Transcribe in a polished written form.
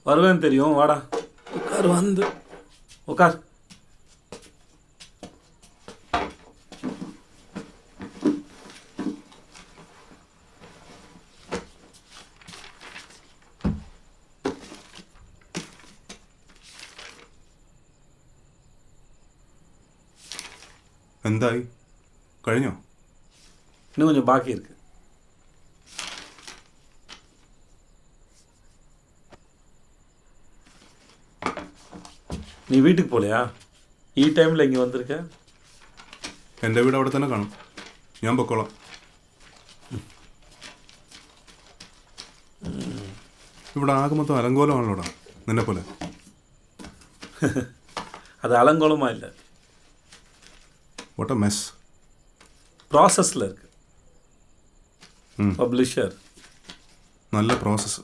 வருவேன்னு தெரியும், வாடா. உட்கார் வந்து. உட்கார். എന്തായി? കഴിഞ്ഞോ? இன்னும் கொஞ்சம் பாக்கி இருக்கு. நீ வீட்டுக்கு போகலையா? ഈ ടൈമിൽ ഇങ്ങ് വന്നിരിക്ക? എൻ്റെ വീട് അവിടെ തന്നെ കാണും, ഞാൻ പൊക്കോളാം. ഇവിടെ ആകെ മൊത്തം അലങ്കോലമാണല്ലോടാ, നിന്നെ പോലെ. அது அலங்கோலமாக இல்லை, വാട്ട് എ മെസ്. ப்ராசஸில் இருக்குது. பப்ளிஷர் നല്ല പ്രോസസ്സ്.